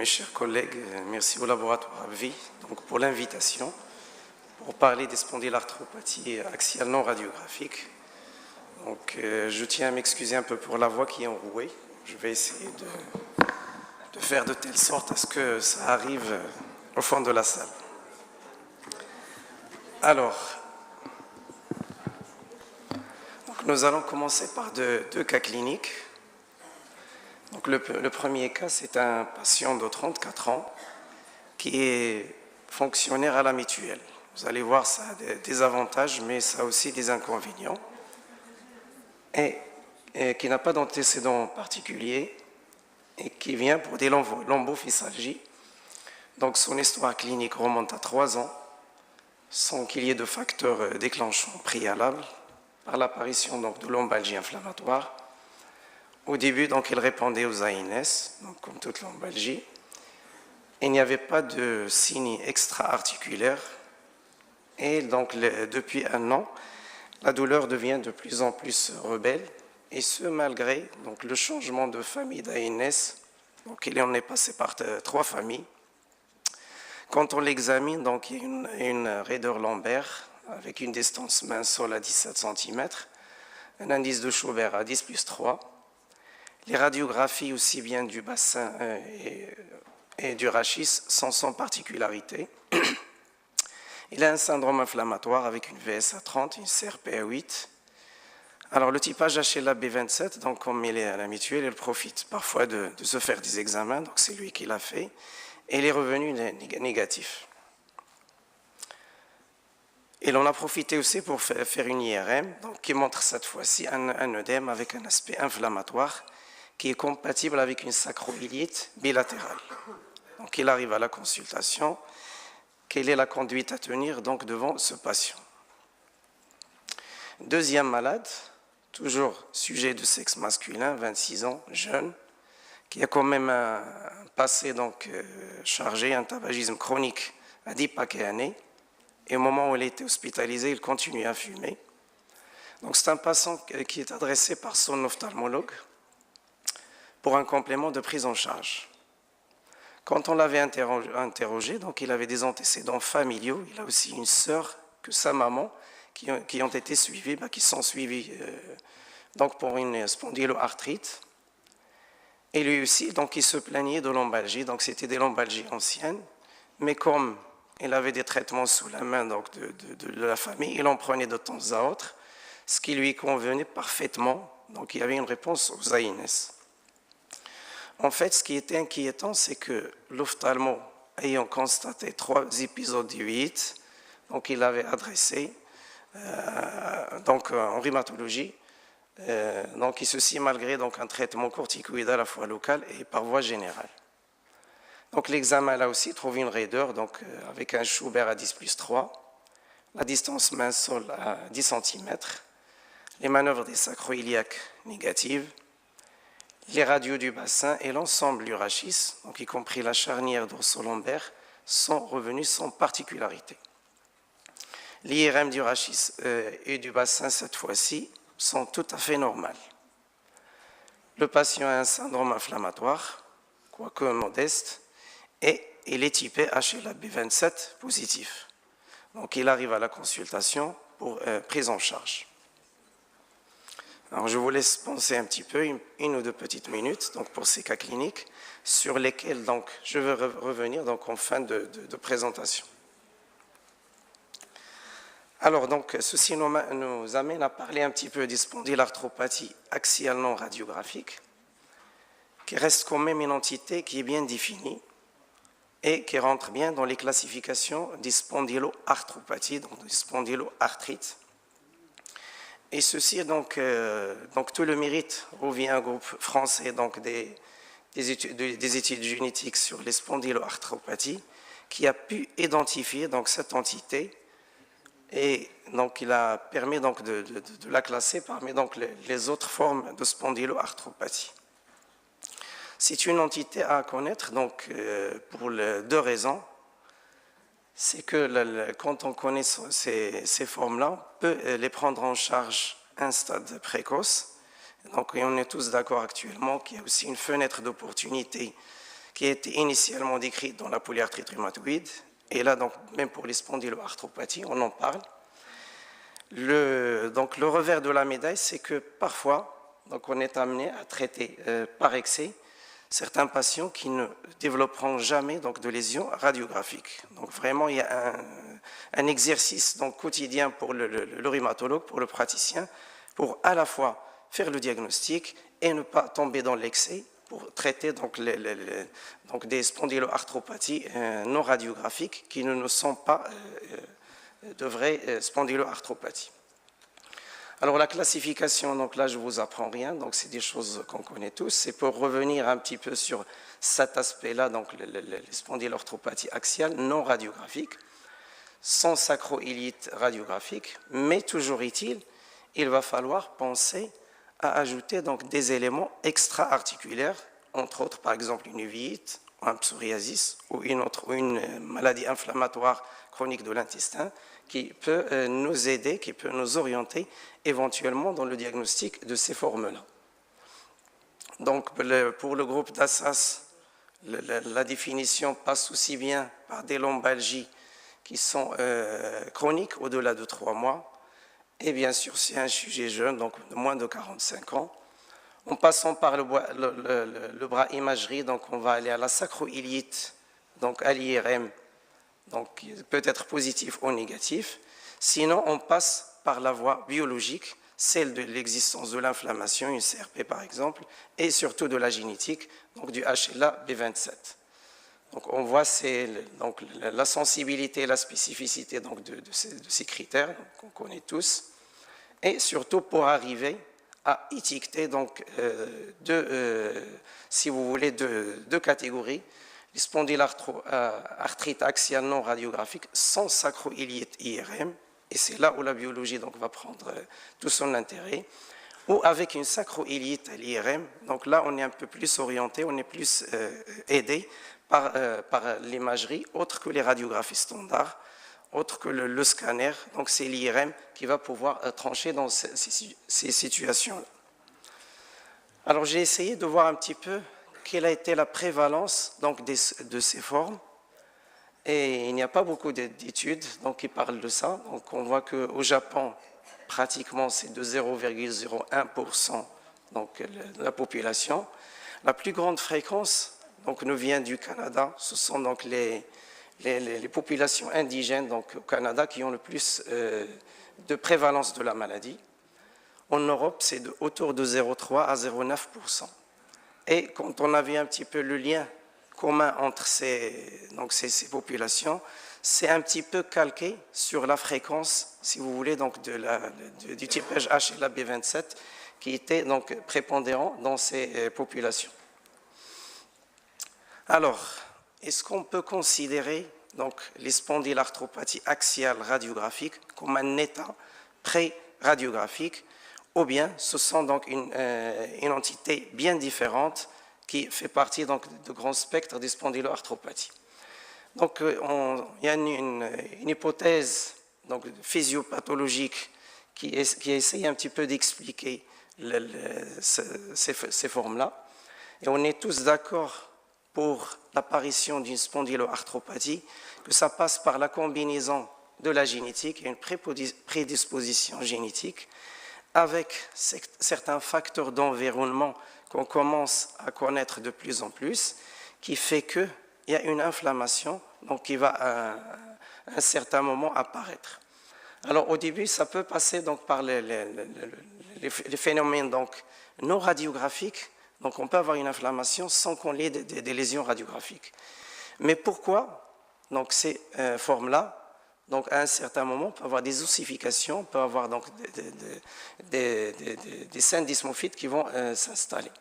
chers collègues, merci au laboratoire AbbVie pour l'invitation pour parler des spondylarthropathies axiales non radiographiques. Je tiens à m'excuser un peu pour la voix qui est enrouée. Je vais essayer de faire de telle sorte à ce que ça arrive au fond de la salle. Alors, nous allons commencer par deux cas cliniques. Le premier cas, c'est un patient de 34 ans qui est fonctionnaire à la mutuelle. Vous allez voir, ça a des avantages, mais ça a aussi des inconvénients. Et qui n'a pas d'antécédent particulier et qui vient pour des lombophysalgies. Donc son histoire clinique remonte à 3 ans, sans qu'il y ait de facteurs déclenchants préalables par l'apparition de lombalgie inflammatoire. Au début, il répondait aux ANS, comme toute lombalgie. Il n'y avait pas de signes extra-articulaires. Et depuis 1 an, la douleur devient de plus en plus rebelle, et ce malgré le changement de famille d'ANS. Il en est passé par 3 familles. Quand on l'examine, il y a une raideur lombaire avec une distance main-sol à 17 cm, un indice de Schubert à 10+3. Les radiographies aussi bien du bassin et du rachis sont sans particularité. Il a un syndrome inflammatoire avec une VSA 30, une CRP à 8. Alors le typage HLA-B27, comme il est à la mutuelle, il profite parfois de se faire des examens, donc c'est lui qui l'a fait, et il est revenu négatif. Et l'on a profité aussi pour faire une IRM, qui montre cette fois-ci un œdème avec un aspect inflammatoire qui est compatible avec une sacroiliite bilatérale. Donc il arrive à la consultation. Quelle est la conduite à tenir devant ce patient? Deuxième malade, toujours sujet de sexe masculin, 26 ans, jeune, qui a quand même un passé chargé, un tabagisme chronique à 10 paquets années. Et au moment où il a été hospitalisé, il continue à fumer. Donc c'est un patient qui est adressé par son ophtalmologue pour un complément de prise en charge. Quand on l'avait interrogé, il avait des antécédents familiaux. Il a aussi une sœur que sa maman qui ont été suivis, qui sont suivis pour une spondyloarthrite. Et lui aussi, il se plaignait de lombalgie. C'était des lombalgies anciennes, mais comme il avait des traitements sous la main de la famille, il en prenait de temps à autre, ce qui lui convenait parfaitement. Il y avait une réponse aux ANS. En fait, ce qui était inquiétant, c'est que l'ophtalmo, ayant constaté 3 épisodes d'uvite, il l'avait adressé en rhumatologie, et ceci malgré un traitement corticoïde à la fois local et par voie générale. L'examen là aussi trouve une raideur avec un Schubert à 10+3, la distance main-sol à 10 cm, les manœuvres des sacroiliaques négatives, les radios du bassin et l'ensemble du rachis, y compris la charnière dorso-lombaire, sont revenus sans particularité. L'IRM du rachis et du bassin, cette fois-ci, sont tout à fait normales. Le patient a un syndrome inflammatoire, quoique modeste, et il est typé HLA-B27 positif. Il arrive à la consultation pour prise en charge. Alors, je vous laisse penser un petit peu, une ou 2 petites minutes, pour ces cas cliniques, sur lesquels je vais revenir en fin de présentation. Alors, ceci nous amène à parler un petit peu des spondylarthropathies axiales non radiographiques, qui reste quand même une entité qui est bien définie et qui rentre bien dans les classifications des spondyloarthropathies, des spondyloarthrites. Et ceci, tout le mérite revient à un groupe français des études génétiques sur les spondyloarthropathies qui a pu identifier cette entité et il a permis de la classer parmi les autres formes de spondyloarthropathie. C'est une entité à connaître pour 2 raisons. C'est que quand on connaît ces formes-là, on peut les prendre en charge à un stade précoce. Et on est tous d'accord actuellement qu'il y a aussi une fenêtre d'opportunité qui a été initialement décrite dans la polyarthrite rhumatoïde. Et là, donc, même pour les spondyloarthropathies, on en parle. Donc, le revers de la médaille, c'est que parfois, donc, on est amené à traiter par excès certains patients qui ne développeront jamais donc, de lésions radiographiques. Donc vraiment, il y a un exercice donc, quotidien pour le rhumatologue, pour le praticien, pour à la fois faire le diagnostic et ne pas tomber dans l'excès pour traiter donc, des spondyloarthropathies non radiographiques qui ne sont pas de vraies spondyloarthropathies. Alors la classification, donc là je ne vous apprends rien, donc c'est des choses qu'on connaît tous. C'est pour revenir un petit peu sur cet aspect-là, donc les spondyloarthropathies axiales non radiographiques, sans sacro-iliite radiographique, mais toujours est-il, il va falloir penser à ajouter donc des éléments extra-articulaires, entre autres par exemple une uvite, un psoriasis ou une maladie inflammatoire chronique de l'intestin qui peut nous aider, qui peut nous orienter éventuellement dans le diagnostic de ces formes-là. Donc pour le groupe d'Assas, la définition passe aussi bien par des lombalgies qui sont chroniques au-delà de 3 mois, et bien sûr c'est un sujet jeune, donc de moins de 45 ans. En passant par le bras imagerie, donc on va aller à la sacro-iliite, donc à l'IRM, donc peut être positif ou négatif. Sinon, on passe par la voie biologique, celle de l'existence de l'inflammation, une CRP par exemple, et surtout de la génétique, donc du HLA B27. Donc on voit donc, la sensibilité et la spécificité donc, de ces critères qu'on connaît tous, et surtout pour arriver à étiqueter donc, si vous voulez, deux catégories, les spondylarthrite axiale non radiographique sans sacro-iliite IRM, et c'est là où la biologie donc, va prendre tout son intérêt, ou avec une sacro-iliite à l'IRM, donc là on est un peu plus orienté, on est plus aidé par l'imagerie, autre que les radiographies standards, autre que le scanner, donc c'est l'IRM qui va pouvoir trancher dans ces situations-là. Alors j'ai essayé de voir un petit peu quelle a été la prévalence donc, de ces formes, et il n'y a pas beaucoup d'études donc, qui parlent de ça. Donc on voit qu'au Japon, pratiquement c'est de 0,01% donc, de la population. La plus grande fréquence donc, nous vient du Canada, ce sont donc les populations indigènes donc, au Canada qui ont le plus de prévalence de la maladie. En Europe, c'est autour de 0,3 à 0,9%. Et quand on a vu un petit peu le lien commun entre ces populations, c'est un petit peu calqué sur la fréquence, si vous voulez, donc du typage HLA-B27 qui était donc prépondérant dans ces populations. Alors, est-ce qu'on peut considérer donc, les spondylarthropathies axiales radiographiques comme un état pré-radiographique, ou bien ce sont donc une entité bien différente qui fait partie donc, de grands spectres des spondyloarthropathies. Donc il y a une hypothèse donc, physiopathologique qui essaye un petit peu d'expliquer ces formes-là. Et on est tous d'accord pour l'apparition d'une spondyloarthropathie, que ça passe par la combinaison de la génétique et une prédisposition génétique avec certains facteurs d'environnement qu'on commence à connaître de plus en plus, qui fait qu'il y a une inflammation donc, qui va à un certain moment apparaître. Alors au début, ça peut passer donc, par les phénomènes donc, non radiographiques, donc on peut avoir une inflammation sans qu'on ait des lésions radiographiques. Mais pourquoi donc, ces formes-là, donc à un certain moment, on peut avoir des ossifications, on peut avoir donc des scènes dysmorphiques qui vont s'installer.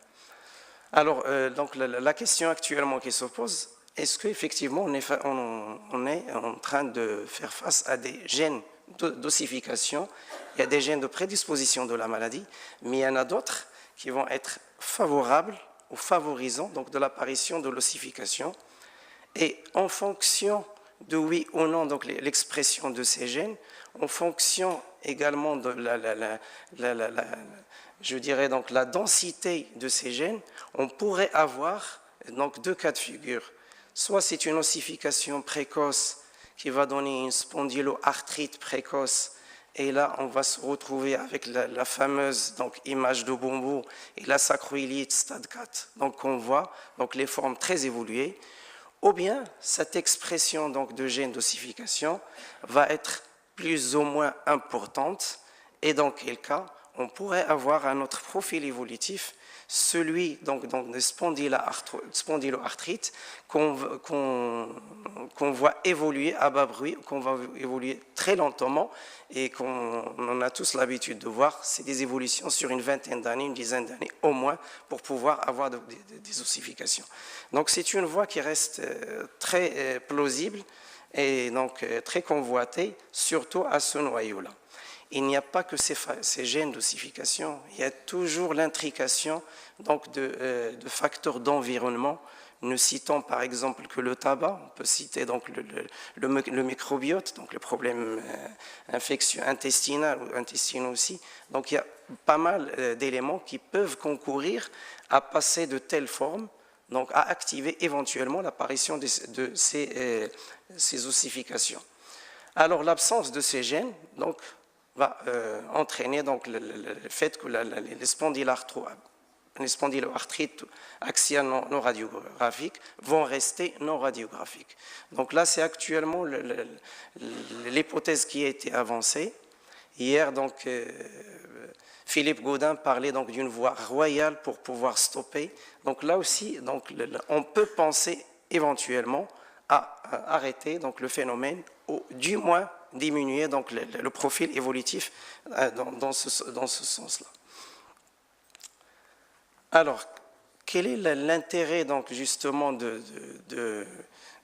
Alors, donc la question actuellement qui se pose, est-ce qu'effectivement on est en train de faire face à des gènes d'ossification? Il y a des gènes de prédisposition de la maladie, mais il y en a d'autres qui vont être favorables ou favorisants donc, de l'apparition de l'ossification. Et en fonction de oui ou non donc l'expression de ces gènes, en fonction également de je dirais donc la densité de ces gènes, on pourrait avoir donc deux cas de figure. Soit c'est une ossification précoce qui va donner une spondyloarthrite précoce, et là on va se retrouver avec la fameuse donc, image de Bombo et la sacroiliite stade 4, donc on voit donc, les formes très évoluées, ou bien cette expression donc, de gène d'ossification va être plus ou moins importante, et dans quel cas on pourrait avoir un autre profil évolutif, celui donc de spondyloarthrite qu'on voit évoluer à bas bruit, qu'on va évoluer très lentement et qu'on a tous l'habitude de voir. C'est des évolutions sur une vingtaine d'années, une dizaine d'années au moins pour pouvoir avoir des ossifications. Donc c'est une voie qui reste très plausible et donc très convoitée, surtout à ce noyau-là. Il n'y a pas que ces gènes d'ossification, il y a toujours l'intrication donc de facteurs d'environnement. Nous citons par exemple que le tabac, on peut citer donc le microbiote, donc le problème infectieux intestinal ou intestinaux aussi. Donc il y a pas mal d'éléments qui peuvent concourir à passer de telle forme, donc à activer éventuellement l'apparition de ces ossifications. Alors l'absence de ces gènes, donc va entraîner donc le fait que les spondyloarthrites axiales non radiographiques vont rester non radiographiques. Donc là, c'est actuellement l'hypothèse qui a été avancée. Hier, donc, Philippe Gaudin parlait donc d'une voie royale pour pouvoir stopper. Donc là aussi, donc, on peut penser éventuellement à arrêter donc, le phénomène, ou du moins diminuer donc, le profil évolutif dans ce sens-là. Alors, quel est l'intérêt donc justement de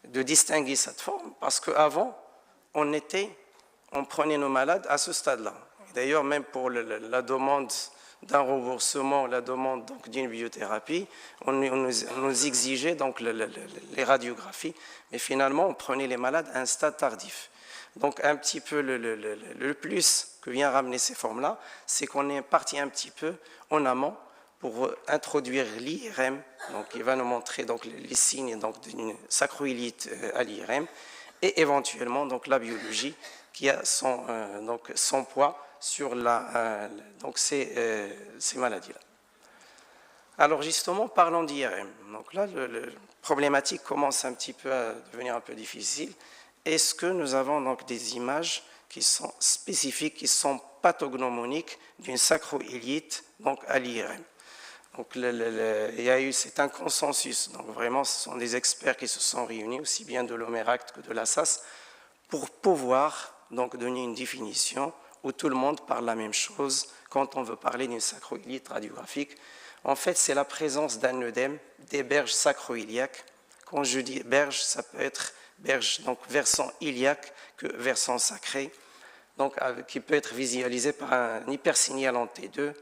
distinguer cette forme? Parce qu'avant, on prenait nos malades à ce stade-là. D'ailleurs, même pour la demande d'un remboursement, la demande d'une biothérapie, on nous exigeait donc les radiographies, mais finalement, on prenait les malades à un stade tardif. Donc, un petit peu le plus que vient ramener ces formes-là, c'est qu'on est parti un petit peu en amont pour introduire l'IRM, donc il va nous montrer donc, les signes d'une sacroiliite à l'IRM, et éventuellement donc, la biologie qui a son poids sur ces maladies-là. Alors justement, parlons d'IRM. Donc là, la problématique commence un petit peu à devenir un peu difficile. Est-ce que nous avons donc des images qui sont spécifiques, qui sont pathognomoniques d'une sacroiliite donc à l'IRM? Donc, c'est un consensus. Donc, vraiment, ce sont des experts qui se sont réunis, aussi bien de l'OMERACT que de l'ASAS, pour pouvoir donc, donner une définition où tout le monde parle la même chose quand on veut parler d'une sacroiliite radiographique. En fait, c'est la présence d'un œdème des berges sacroiliaques. Quand je dis berge, ça peut être berge, donc versant iliaque que versant sacré, donc, qui peut être visualisé par un hypersignal en T2,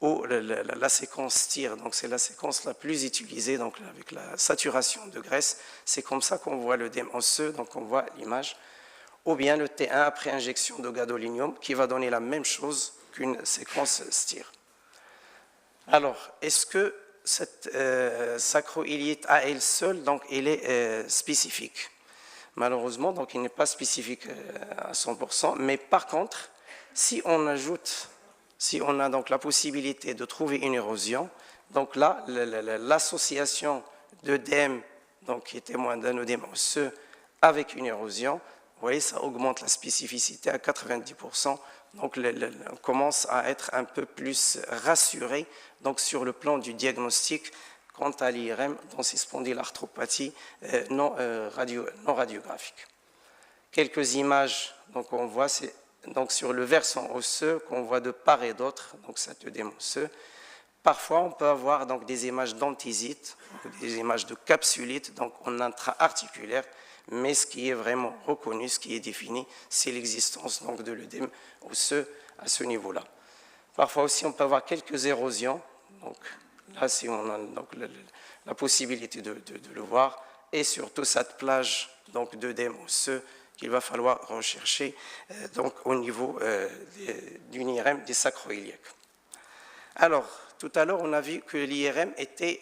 ou la séquence TIR, donc c'est la séquence la plus utilisée, donc avec la saturation de graisse, c'est comme ça qu'on voit l'œdème osseux, donc on voit l'image, ou bien le T1 après injection de gadolinium qui va donner la même chose qu'une séquence STIR. Alors, est-ce que cette sacroiliite à elle seule, donc elle est spécifique? Malheureusement, donc il n'est pas spécifique à 100%, mais par contre, si on a donc la possibilité de trouver une érosion, donc là, l'association d'œdème, donc qui est témoin d'un œdème osseux avec une érosion, vous voyez, ça augmente la spécificité à 90%, donc on commence à être un peu plus rassuré donc sur le plan du diagnostic quant à l'IRM dans ces spondylarthropathies non radiographiques. Quelques images, donc on voit, c'est donc sur le versant osseux qu'on voit de part et d'autre, donc cet œdème osseux. Parfois, on peut avoir donc des images d'anthésite, des images de capsulite, donc en intra-articulaire, mais ce qui est vraiment reconnu, ce qui est défini, c'est l'existence donc de l'œdème osseux à ce niveau-là. Parfois aussi, on peut avoir quelques érosions, donc là, si on a donc la possibilité de le voir, et surtout cette plage donc d'œdème osseux qu'il va falloir rechercher donc, au niveau d'une IRM des sacroiliaques. Alors, tout à l'heure, on a vu que l'IRM était,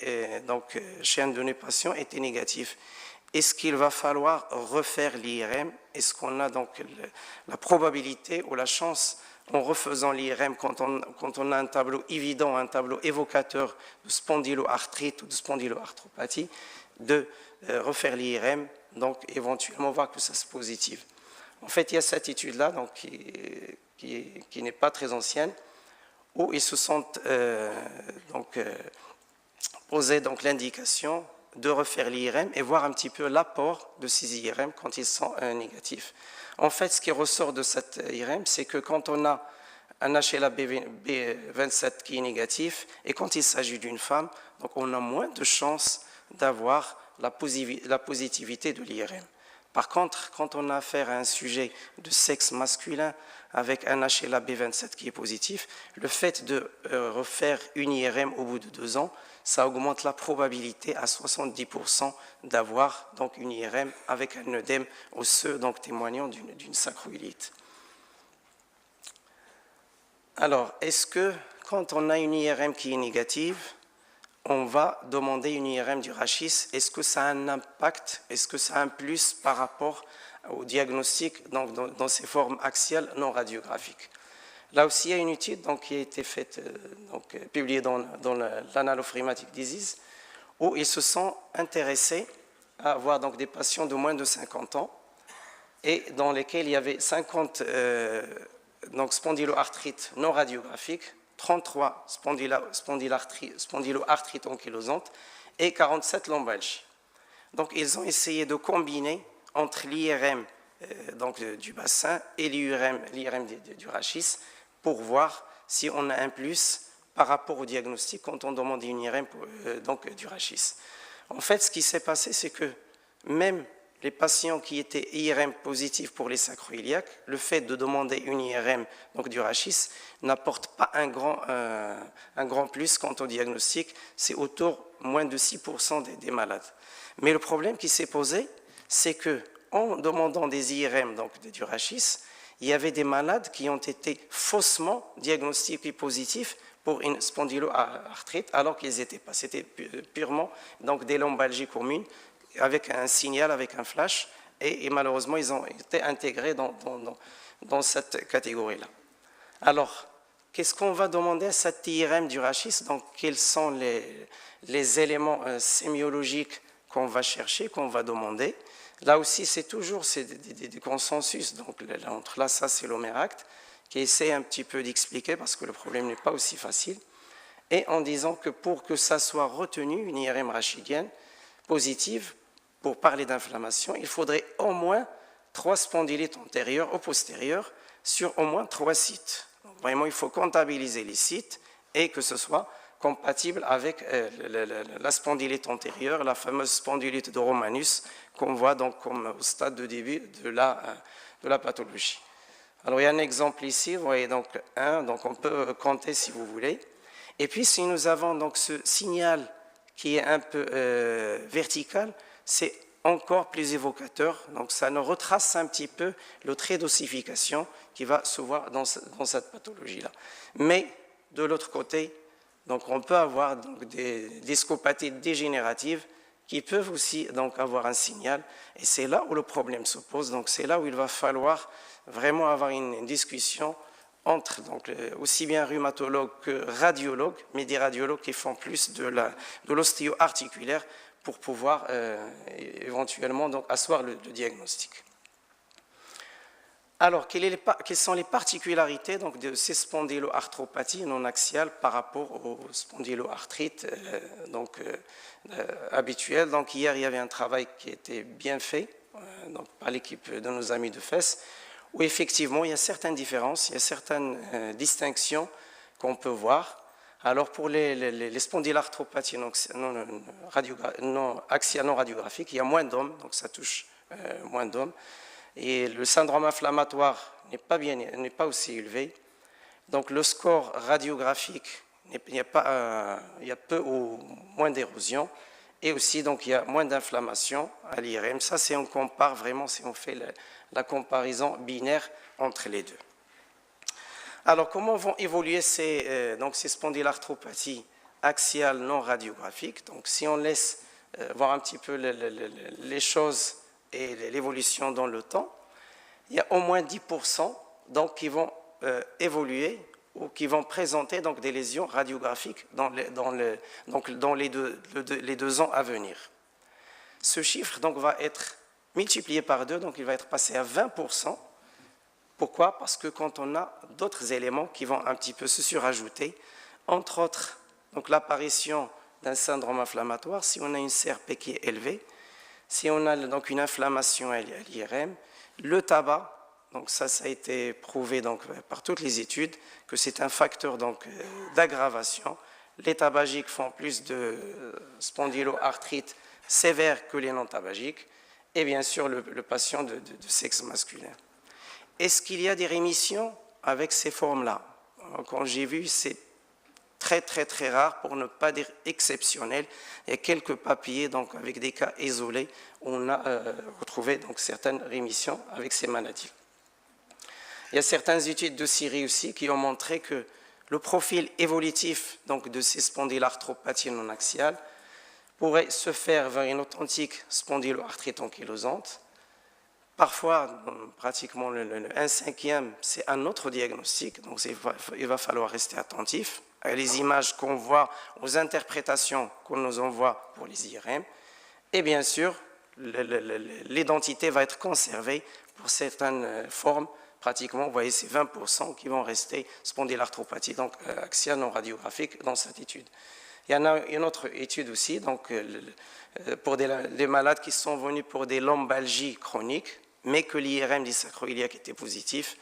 chez un de nos patients, était négatif. Est-ce qu'il va falloir refaire l'IRM? Est-ce qu'on a donc la probabilité ou la chance, en refaisant l'IRM, quand on a un tableau évident, un tableau évocateur de spondyloarthrite ou de spondyloarthropathie, de refaire l'IRM, donc éventuellement voir que ça c'est positif. En fait, il y a cette étude-là donc, qui n'est pas très ancienne, où ils se sont posé l'indication de refaire l'IRM et voir un petit peu l'apport de ces IRM quand ils sont négatifs. En fait, ce qui ressort de cette IRM, c'est que quand on a un HLA-B27 qui est négatif et quand il s'agit d'une femme, donc on a moins de chances d'avoir la positivité de l'IRM. Par contre, quand on a affaire à un sujet de sexe masculin avec un HLA-B27 qui est positif, le fait de refaire une IRM au bout de 2 ans, ça augmente la probabilité à 70% d'avoir donc une IRM avec un œdème osseux, donc témoignant d'une sacroiliite. Alors, est-ce que quand on a une IRM qui est négative, on va demander une IRM du rachis? Est-ce que ça a un impact? Est-ce que ça a un plus par rapport au diagnostic donc, dans ses formes axiales non radiographiques? Là aussi, il y a une étude donc, qui a été faite, publiée dans l'Annal of Rheumatic Disease, où ils se sont intéressés à avoir donc, des patients de moins de 50 ans et dans lesquels il y avait 50 spondyloarthrites non radiographiques, 33 spondyloarthrites ankylosantes et 47 lombalgies. Donc, ils ont essayé de combiner entre l'IRM du bassin et l'IRM du rachis pour voir si on a un plus par rapport au diagnostic quand on demande une IRM du rachis. En fait, ce qui s'est passé, c'est que même les patients qui étaient IRM positifs pour les sacroiliaques, le fait de demander une IRM du rachis n'apporte pas un grand plus quant au diagnostic, c'est autour moins de 6% des malades. Mais le problème qui s'est posé, c'est que en demandant des IRM du rachis, il y avait des malades qui ont été faussement diagnostiqués positifs pour une spondyloarthrite, alors qu'ils n'étaient pas. C'était purement des lombalgies communes, avec un signal, avec un flash, et malheureusement, ils ont été intégrés dans cette catégorie-là. Alors, qu'est-ce qu'on va demander à cette IRM du rachis? Donc, quels sont les éléments sémiologiques qu'on va chercher, qu'on va demander? Là aussi, c'est toujours des consensus donc, entre l'ASAS et l'OMERACT qui essaie un petit peu d'expliquer parce que le problème n'est pas aussi facile, et en disant que pour que ça soit retenu, une IRM rachidienne positive, pour parler d'inflammation, il faudrait au moins 3 spondylites antérieurs ou postérieurs sur au moins 3 sites. Donc, vraiment, il faut comptabiliser les sites et que ce soit compatible avec la spondylite antérieure, la fameuse spondylite de Romanus qu'on voit donc comme au stade de début de la pathologie. Alors il y a un exemple ici, vous voyez donc donc on peut compter si vous voulez. Et puis si nous avons donc ce signal qui est un peu vertical, c'est encore plus évocateur, donc ça nous retrace un petit peu le trait d'ossification qui va se voir dans cette pathologie-là. Mais de l'autre côté, donc on peut avoir donc des discopathies dégénératives qui peuvent aussi donc avoir un signal, et c'est là où le problème se pose. Donc c'est là où il va falloir vraiment avoir une discussion entre donc, aussi bien rhumatologues que radiologues, mais des radiologues qui font plus de l'ostéo-articulaire pour pouvoir éventuellement donc, asseoir le diagnostic. Alors, quelles sont les particularités donc, de ces spondyloarthropathies non axiales par rapport aux spondyloarthrites habituelles? Donc, hier, il y avait un travail qui était bien fait par l'équipe de nos amis de FES, où effectivement, il y a certaines différences, il y a certaines distinctions qu'on peut voir. Alors, pour les spondyloarthropathies non axiales non radiographiques, il y a moins d'hommes, donc ça touche moins d'hommes. Et le syndrome inflammatoire n'est pas aussi élevé. Donc le score radiographique, il y a peu ou moins d'érosion. Et aussi, donc, il y a moins d'inflammation à l'IRM. Ça, c'est on compare vraiment, si on fait la comparaison binaire entre les deux. Alors, comment vont évoluer ces spondyloarthropathies axiale non radiographique. Donc si on laisse voir un petit peu les choses et l'évolution dans le temps, il y a au moins 10% donc, qui vont évoluer ou qui vont présenter donc, des lésions radiographiques dans les 2 ans à venir. Ce chiffre donc, va être multiplié par 2, donc il va être passé à 20%. Pourquoi? Parce que quand on a d'autres éléments qui vont un petit peu se surajouter, entre autres l'apparition d'un syndrome inflammatoire, si on a une CRP qui est élevée, si on a donc une inflammation à l'IRM, le tabac, donc ça a été prouvé donc, par toutes les études que c'est un facteur d'aggravation. Les tabagiques font plus de spondyloarthrite sévère que les non-tabagiques, et bien sûr le patient de sexe masculin. Est-ce qu'il y a des rémissions avec ces formes-là? Quand j'ai vu, c'est très très très rare, pour ne pas dire exceptionnel. Il y a quelques papiers donc, avec des cas isolés où on a retrouvé donc, certaines rémissions avec ces maladies. Il y a certaines études de Syrie aussi qui ont montré que le profil évolutif donc, de ces spondylarthropathies non axiales pourrait se faire vers une authentique spondyloarthrite ankylosante. Parfois, pratiquement le 1/5, c'est un autre diagnostic, donc il va falloir rester attentif à les images qu'on voit, aux interprétations qu'on nous envoie pour les IRM. Et bien sûr, l'identité va être conservée pour certaines formes. Pratiquement, vous voyez, c'est 20% qui vont rester spondylarthropathie, donc axiale non radiographique dans cette étude. Il y en a une autre étude aussi, donc, pour des malades qui sont venus pour des lombalgies chroniques, mais que l'IRM dysacroiliaque était positif.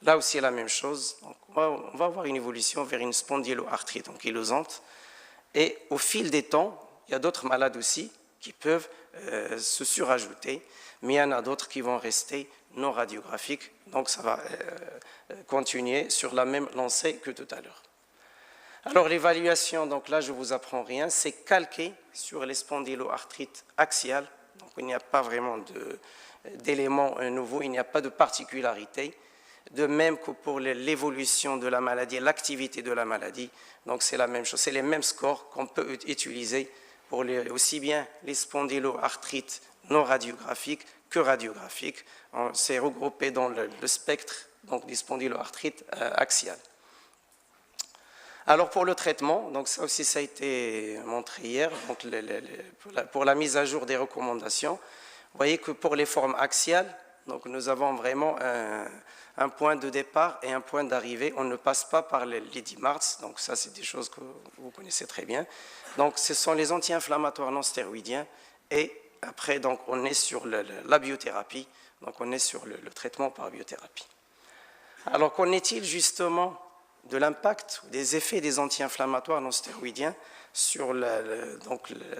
Là aussi, la même chose. Donc, on va avoir une évolution vers une spondyloarthrite ankylosante. Et au fil des temps, il y a d'autres malades aussi qui peuvent se surajouter, mais il y en a d'autres qui vont rester non radiographiques. Donc, ça va continuer sur la même lancée que tout à l'heure. Alors, l'évaluation, donc là, je ne vous apprends rien, c'est calqué sur les spondyloarthrites axiales. Donc, il n'y a pas vraiment d'éléments nouveaux, il n'y a pas de particularité. De même que pour l'évolution de la maladie, l'activité de la maladie, donc c'est la même chose, c'est les mêmes scores qu'on peut utiliser pour aussi bien les spondyloarthrites non radiographiques que radiographiques. C'est regroupé dans le spectre donc, des spondyloarthrites axiales. Alors pour le traitement, donc ça aussi ça a été montré hier, donc pour la mise à jour des recommandations, vous voyez que pour les formes axiales, donc nous avons vraiment un point de départ et un point d'arrivée. On ne passe pas par les 10 mars, donc ça c'est des choses que vous connaissez très bien. Donc ce sont les anti-inflammatoires non stéroïdiens et après donc on est sur la biothérapie, donc on est sur le traitement par biothérapie. Alors qu'en est-il justement de l'impact ou des effets des anti-inflammatoires non stéroïdiens sur,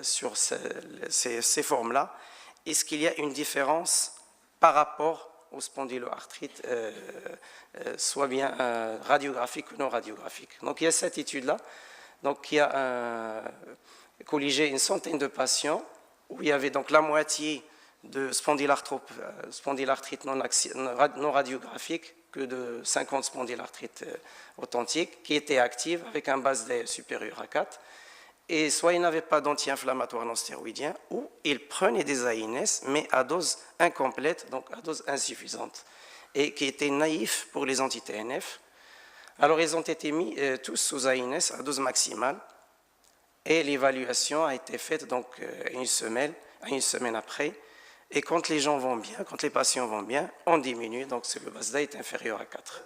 sur ces formes-là? Est-ce qu'il y a une différence par rapport aux spondyloarthrites, soit bien radiographiques ou non radiographiques? Donc il y a cette étude-là, qui a colligé une centaine de patients, où il y avait donc la moitié de spondylarthrite non radiographique que de 50 spondylarthrites authentiques, qui étaient actives avec un base D supérieur à 4. Et soit ils n'avaient pas d'anti-inflammatoires non stéroïdiens, ou ils prenaient des AINS, mais à dose incomplète, donc à dose insuffisante, et qui étaient naïfs pour les anti-TNF. Alors ils ont été mis tous sous AINS à dose maximale, et l'évaluation a été faite donc une semaine après. Et quand les gens vont bien, quand les patients vont bien, on diminue, donc le base D est inférieur à 4.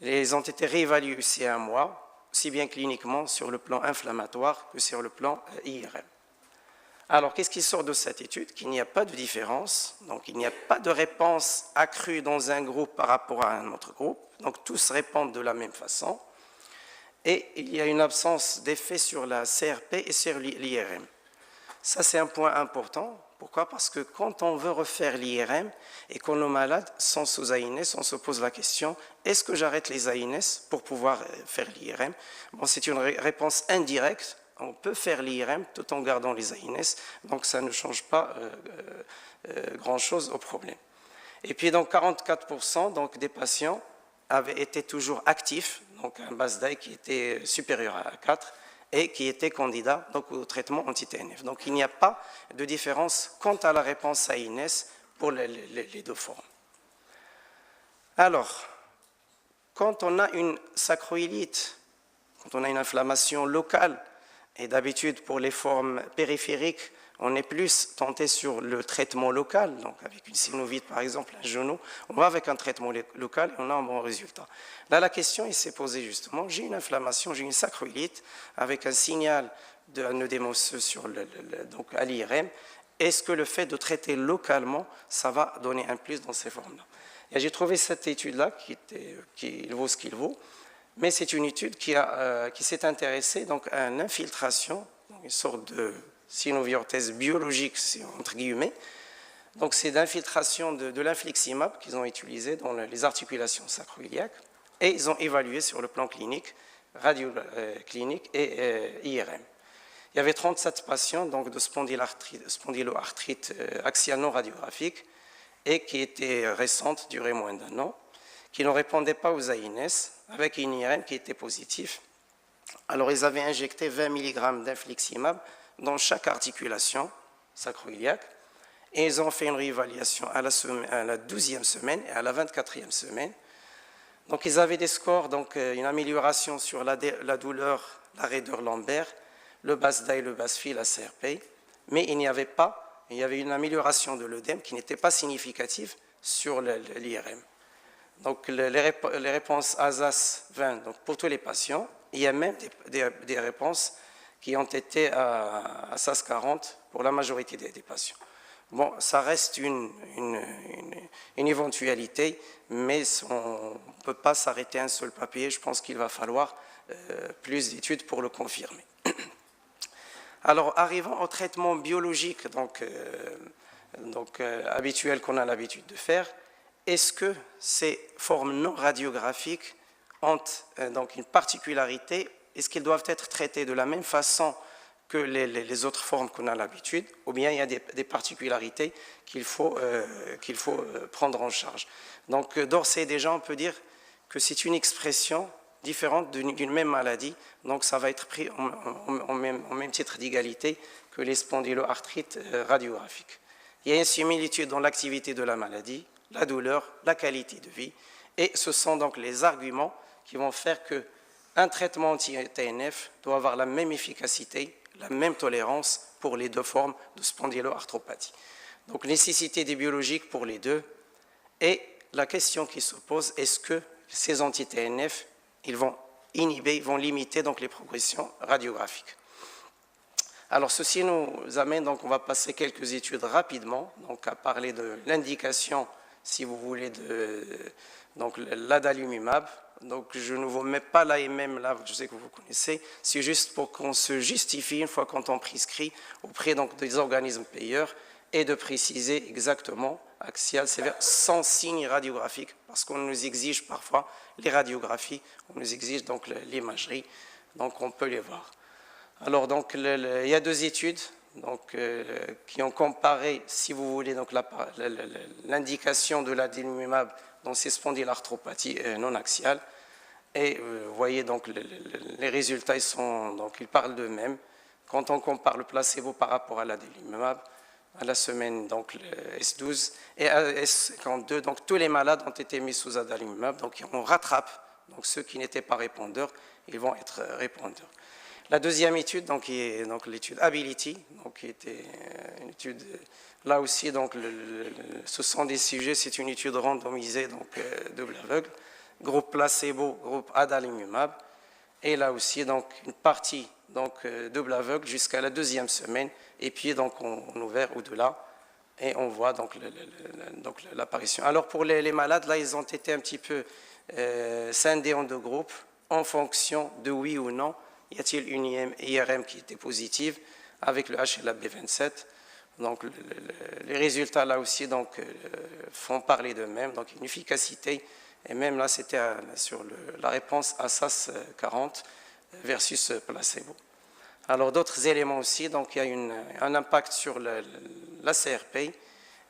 Ils ont été réévalués aussi à un mois, aussi bien cliniquement sur le plan inflammatoire que sur le plan IRM. Alors, qu'est-ce qui sort de cette étude? Qu'il n'y a pas de différence, donc il n'y a pas de réponse accrue dans un groupe par rapport à un autre groupe, donc tous répondent de la même façon, et il y a une absence d'effet sur la CRP et sur l'IRM. Ça, c'est un point important. Pourquoi? Parce que quand on veut refaire l'IRM et qu'on est malade sans sous AINS, on se pose la question, est-ce que j'arrête les AINS pour pouvoir faire l'IRM? Bon, c'est une réponse indirecte. On peut faire l'IRM tout en gardant les AINS, donc ça ne change pas grand-chose au problème. Et puis, donc, 44% donc, des patients avaient été toujours actifs, donc un base d'AI qui était supérieur à 4, et qui étaient candidats donc, au traitement anti-TNF. Donc il n'y a pas de différence quant à la réponse AINES pour les deux formes. Alors, quand on a une sacroïlite, quand on a une inflammation locale, et d'habitude pour les formes périphériques, on est plus tenté sur le traitement local, donc avec une synovite par exemple, un genou, on va avec un traitement local et on a un bon résultat. Là, la question il s'est posée justement, j'ai une inflammation, j'ai une sacroïlite avec un signal d'un œdème osseux donc à l'IRM, est-ce que le fait de traiter localement, ça va donner un plus dans ces formes-là? Et j'ai trouvé cette étude-là qui vaut ce qu'il vaut, mais c'est une étude qui s'est intéressée donc, à une infiltration, une sorte de synoviorthèse biologique, entre guillemets. Donc c'est d'infiltration de l'infliximab qu'ils ont utilisé dans les articulations sacroiliaques et ils ont évalué sur le plan clinique, radioclinique et IRM. Il y avait 37 patients donc, de spondyloarthrite axiale non radiographique et qui étaient récentes, duraient moins d'1 an, qui ne répondaient pas aux AINES, avec une IRM qui était positive. Alors, ils avaient injecté 20 mg d'infliximab dans chaque articulation sacroiliaque et ils ont fait une réévaluation à la 12e semaine et à la 24e semaine. Donc, ils avaient des scores, donc une amélioration sur la douleur, la raideur lombaire, le BASDAI, le BASFI, la CRP, mais il y avait une amélioration de l'œdème qui n'était pas significative sur l'IRM. Donc, les réponses ASAS 20 donc pour tous les patients. Il y a même des réponses qui ont été à ASAS 40 pour la majorité des patients. Bon, ça reste une éventualité, mais on ne peut pas s'arrêter à un seul papier. Je pense qu'il va falloir plus d'études pour le confirmer. Alors, arrivant au traitement biologique habituel qu'on a l'habitude de faire, est-ce que ces formes non radiographiques ont donc une particularité? Est-ce qu'elles doivent être traitées de la même façon que les autres formes qu'on a l'habitude, ou bien il y a des particularités qu'il faut prendre en charge? Donc, d'ores et déjà, on peut dire que c'est une expression différente d'une même maladie, donc ça va être pris au même titre d'égalité que les spondyloarthrites radiographiques. Il y a une similitude dans l'activité de la maladie, la douleur, la qualité de vie, et ce sont donc les arguments qui vont faire qu'un traitement anti-TNF doit avoir la même efficacité, la même tolérance pour les deux formes de spondyloarthropathie. Donc, nécessité des biologiques pour les deux, et la question qui se pose, est-ce que ces anti-TNF, ils vont inhiber, ils vont limiter donc les progressions radiographiques? Alors, ceci nous amène, donc on va passer quelques études rapidement, donc à parler de l'indication, si vous voulez, de l'adalimumab. Donc, je ne vous mets pas l'AMM là, je sais que vous connaissez, c'est juste pour qu'on se justifie une fois quand on prescrit auprès donc, des organismes payeurs et de préciser exactement axial sévère sans signe radiographique, parce qu'on nous exige parfois les radiographies, on nous exige donc l'imagerie, donc on peut les voir. Alors, donc, il y a deux études donc, qui ont comparé, si vous voulez, l'indication de l'adalimumab dans ces spondylarthropathies non axiales. Et vous voyez, donc, les résultats, ils parlent d'eux-mêmes. Quand on compare le placebo par rapport à l'adalimumab, à la semaine, donc, le S12 et à S52, donc, tous les malades ont été mis sous adalimumab, donc on rattrape. Donc, ceux qui n'étaient pas répondeurs, ils vont être répondeurs. La deuxième étude, donc, qui est l'étude Ability, donc, qui était une étude, là aussi, donc, ce sont des sujets, c'est une étude randomisée, donc, double aveugle, groupe placebo, groupe adalimumab, et là aussi, donc, une partie, donc, double aveugle jusqu'à la deuxième semaine, et puis, donc, on ouvert au-delà, et on voit, donc, l'apparition. Alors, pour les malades, là, ils ont été un petit peu scindés en deux groupes, en fonction de oui ou non, y a-t-il une IRM qui était positive avec le HLA-B27? Donc, les résultats là aussi donc, font parler d'eux-mêmes, donc une efficacité, et même là c'était sur la réponse ASAS 40 versus placebo. Alors d'autres éléments aussi, donc il y a un impact sur la CRP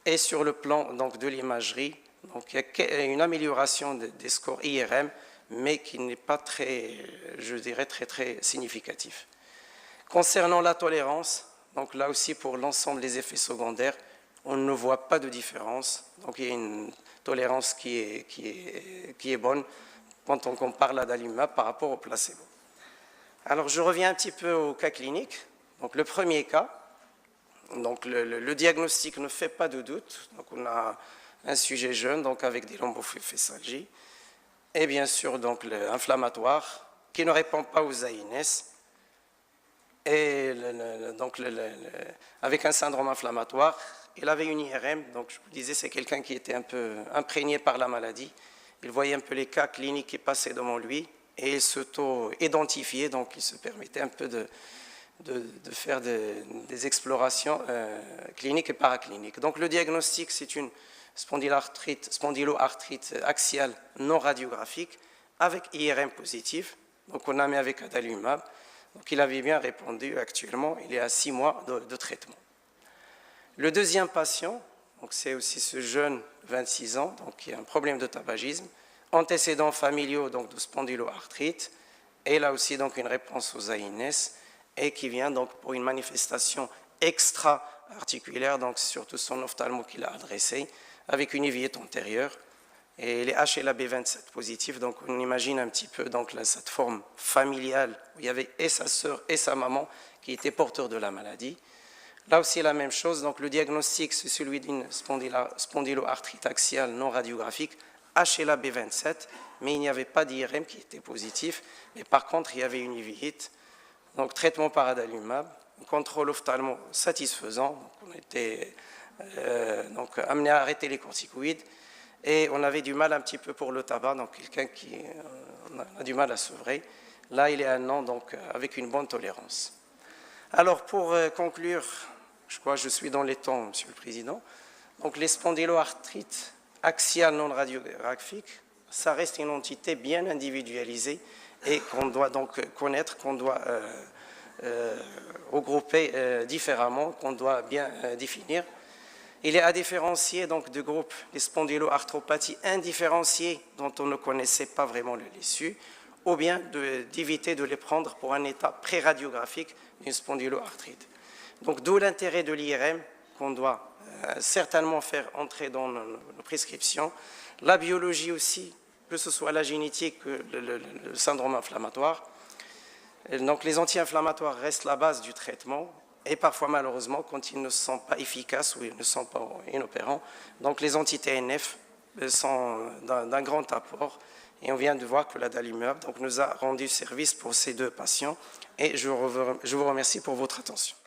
et sur le plan donc, de l'imagerie, donc il y a une amélioration des scores IRM, mais qui n'est pas très, je dirais, très significatif. Concernant la tolérance, donc là aussi pour l'ensemble des effets secondaires, on ne voit pas de différence. Donc il y a une tolérance qui est bonne quand on compare l'adalimumab par rapport au placebo. Alors je reviens un petit peu au cas clinique. Donc le premier cas, donc le diagnostic ne fait pas de doute. Donc on a un sujet jeune donc avec des lombophésalgies et bien sûr donc inflammatoire qui ne répond pas aux AINS et avec un syndrome inflammatoire. Il avait une IRM, donc je vous disais c'est quelqu'un qui était un peu imprégné par la maladie. Il voyait un peu les cas cliniques qui passaient devant lui et il s'auto-identifiait, donc il se permettait un peu de faire des explorations cliniques et paracliniques. Donc le diagnostic, c'est une spondyloarthrite axiale non radiographique avec IRM positif. Donc on a mis avec adalimumab. Donc il avait bien répondu actuellement, il est à 6 mois de traitement. Le deuxième patient, c'est aussi ce jeune 26 ans, donc qui a un problème de tabagisme, antécédents familiaux donc de spondyloarthrite, et là aussi donc une réponse aux AINS, et qui vient donc pour une manifestation extra-articulaire, donc surtout son ophtalmo qu'il a adressé, avec une uvite antérieure, et les HLA-B27 positifs, donc on imagine un petit peu donc là, cette forme familiale, où il y avait et sa sœur et sa maman qui étaient porteurs de la maladie. Là aussi la même chose, donc le diagnostic c'est celui d'une spondyloarthrite axiale non radiographique, HLA-B27, mais il n'y avait pas d'IRM qui était positif, mais par contre il y avait une uvite, donc traitement par adalimumab, un contrôle ophtalmo satisfaisant, donc on était amené à arrêter les corticoïdes, et on avait du mal un petit peu pour le tabac, donc quelqu'un qui a du mal à sevrer. Là il est à 1 an, donc avec une bonne tolérance. Alors pour conclure, je crois que je suis dans les temps, Monsieur le Président. Donc les spondyloarthrites axiales non radiographiques, ça reste une entité bien individualisée et qu'on doit donc connaître, qu'on doit regrouper différemment, qu'on doit bien définir. Il est à différencier donc de groupes les spondyloarthropathies indifférenciées dont on ne connaissait pas vraiment l'issue, ou bien d'éviter de les prendre pour un état pré-radiographique d'une spondyloarthrite. Donc d'où l'intérêt de l'IRM qu'on doit certainement faire entrer dans nos prescriptions. La biologie aussi, que ce soit la génétique, le syndrome inflammatoire. Donc les anti-inflammatoires restent la base du traitement et parfois malheureusement quand ils ne sont pas efficaces ou ils ne sont pas inopérants, donc les anti-TNF sont d'un grand apport. Et on vient de voir que l'adalimumab nous a rendu service pour ces 2 patients. Et je vous remercie pour votre attention.